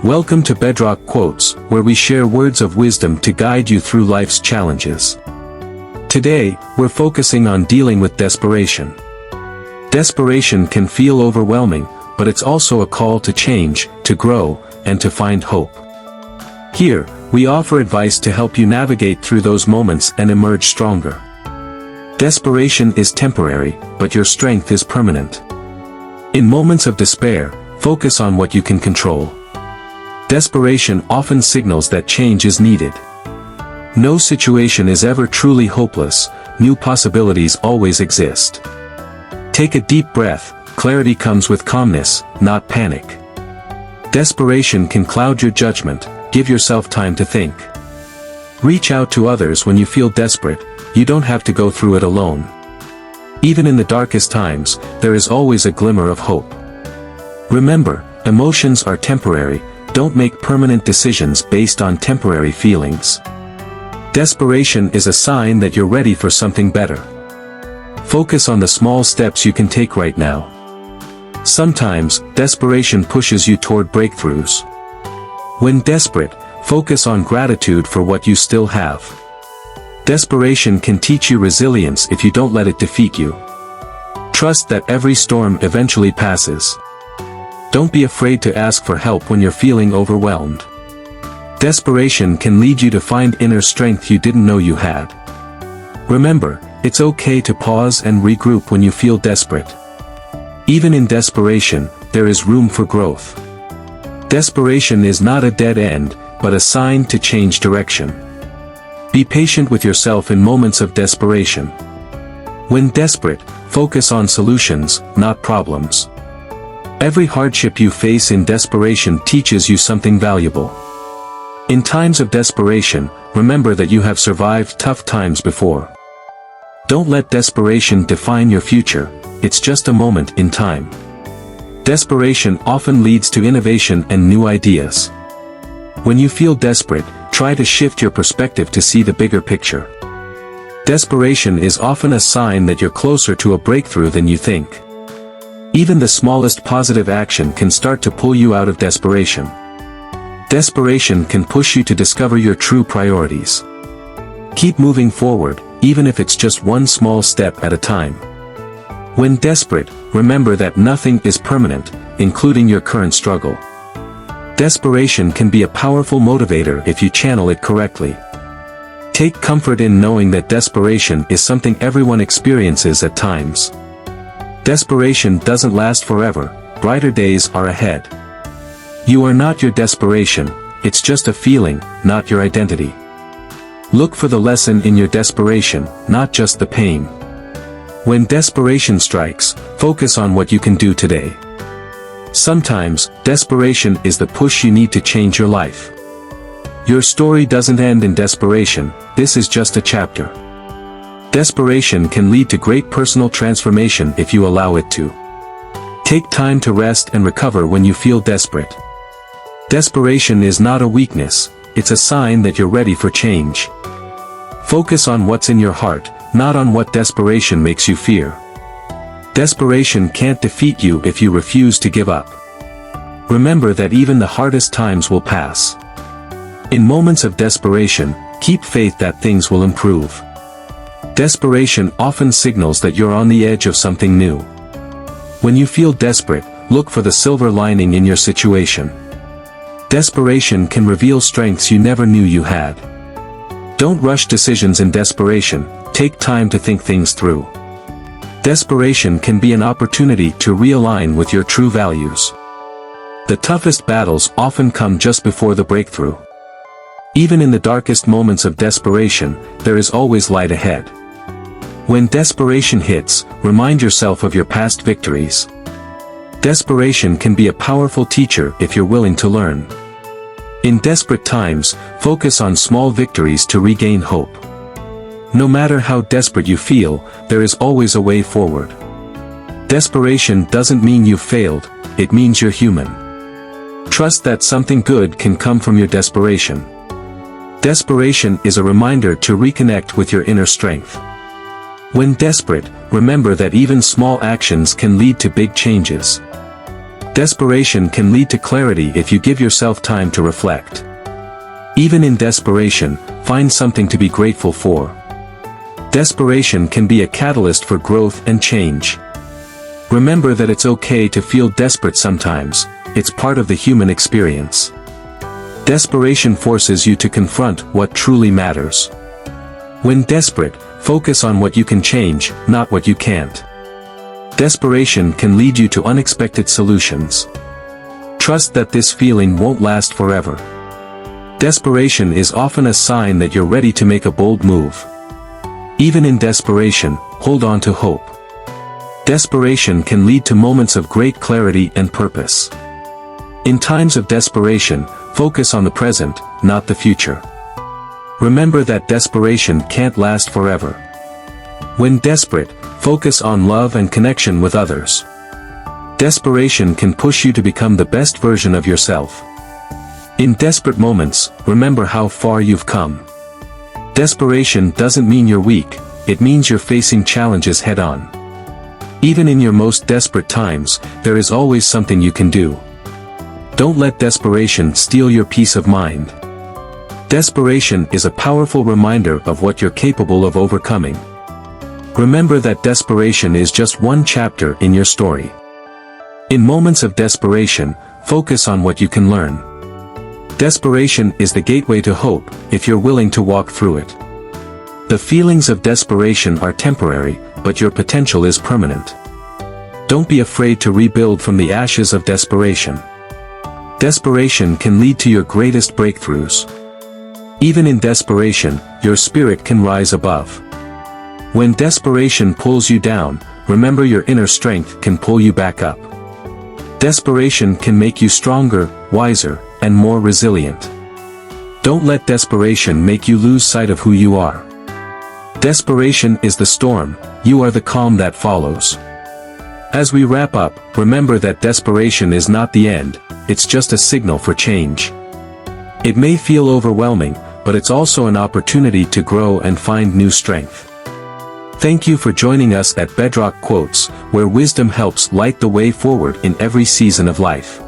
Welcome to Bedrock Quotes, where we share words of wisdom to guide you through life's challenges. Today, we're focusing on dealing with desperation. Desperation can feel overwhelming, but it's also a call to change, to grow, and to find hope. Here, we offer advice to help you navigate through those moments and emerge stronger. Desperation is temporary, but your strength is permanent. In moments of despair, focus on what you can control. Desperation often signals that change is needed. No situation is ever truly hopeless, new possibilities always exist. Take a deep breath, clarity comes with calmness, not panic. Desperation can cloud your judgment, give yourself time to think. Reach out to others when you feel desperate, you don't have to go through it alone. Even in the darkest times, there is always a glimmer of hope. Remember, emotions are temporary, don't make permanent decisions based on temporary feelings. Desperation is a sign that you're ready for something better. Focus on the small steps you can take right now. Sometimes, desperation pushes you toward breakthroughs. When desperate, focus on gratitude for what you still have. Desperation can teach you resilience if you don't let it defeat you. Trust that every storm eventually passes. Don't be afraid to ask for help when you're feeling overwhelmed. Desperation can lead you to find inner strength you didn't know you had. Remember, it's okay to pause and regroup when you feel desperate. Even in desperation, there is room for growth. Desperation is not a dead end, but a sign to change direction. Be patient with yourself in moments of desperation. When desperate, focus on solutions, not problems. Every hardship you face in desperation teaches you something valuable. In times of desperation, remember that you have survived tough times before. Don't let desperation define your future, it's just a moment in time. Desperation often leads to innovation and new ideas. When you feel desperate, try to shift your perspective to see the bigger picture. Desperation is often a sign that you're closer to a breakthrough than you think. Even the smallest positive action can start to pull you out of desperation. Desperation can push you to discover your true priorities. Keep moving forward, even if it's just one small step at a time. When desperate, remember that nothing is permanent, including your current struggle. Desperation can be a powerful motivator if you channel it correctly. Take comfort in knowing that desperation is something everyone experiences at times. Desperation doesn't last forever, brighter days are ahead. You are not your desperation, it's just a feeling, not your identity. Look for the lesson in your desperation, not just the pain. When desperation strikes, focus on what you can do today. Sometimes, desperation is the push you need to change your life. Your story doesn't end in desperation, this is just a chapter. Desperation can lead to great personal transformation if you allow it to. Take time to rest and recover when you feel desperate. Desperation is not a weakness, it's a sign that you're ready for change. Focus on what's in your heart, not on what desperation makes you fear. Desperation can't defeat you if you refuse to give up. Remember that even the hardest times will pass. In moments of desperation, keep faith that things will improve. Desperation often signals that you're on the edge of something new. When you feel desperate, look for the silver lining in your situation. Desperation can reveal strengths you never knew you had. Don't rush decisions in desperation, take time to think things through. Desperation can be an opportunity to realign with your true values. The toughest battles often come just before the breakthrough. Even in the darkest moments of desperation, there is always light ahead. When desperation hits, remind yourself of your past victories. Desperation can be a powerful teacher if you're willing to learn. In desperate times, focus on small victories to regain hope. No matter how desperate you feel, there is always a way forward. Desperation doesn't mean you've failed, it means you're human. Trust that something good can come from your desperation. Desperation is a reminder to reconnect with your inner strength. When desperate, remember that even small actions can lead to big changes. Desperation can lead to clarity if you give yourself time to reflect. Even in desperation, find something to be grateful for. Desperation can be a catalyst for growth and change. Remember that it's okay to feel desperate sometimes, it's part of the human experience. Desperation forces you to confront what truly matters. When desperate, focus on what you can change, not what you can't. Desperation can lead you to unexpected solutions. Trust that this feeling won't last forever. Desperation is often a sign that you're ready to make a bold move. Even in desperation, hold on to hope. Desperation can lead to moments of great clarity and purpose. In times of desperation, focus on the present, not the future. Remember that desperation can't last forever. When desperate, focus on love and connection with others. Desperation can push you to become the best version of yourself. In desperate moments, remember how far you've come. Desperation doesn't mean you're weak, it means you're facing challenges head-on. Even in your most desperate times, there is always something you can do. Don't let desperation steal your peace of mind. Desperation is a powerful reminder of what you're capable of overcoming. Remember that desperation is just one chapter in your story. In moments of desperation, focus on what you can learn. Desperation is the gateway to hope, if you're willing to walk through it. The feelings of desperation are temporary, but your potential is permanent. Don't be afraid to rebuild from the ashes of desperation. Desperation can lead to your greatest breakthroughs. Even in desperation, your spirit can rise above. When desperation pulls you down, remember your inner strength can pull you back up. Desperation can make you stronger, wiser, and more resilient. Don't let desperation make you lose sight of who you are. Desperation is the storm, you are the calm that follows. As we wrap up, remember that desperation is not the end, it's just a signal for change. It may feel overwhelming, but it's also an opportunity to grow and find new strength. Thank you for joining us at Bedrock Quotes, where wisdom helps light the way forward in every season of life.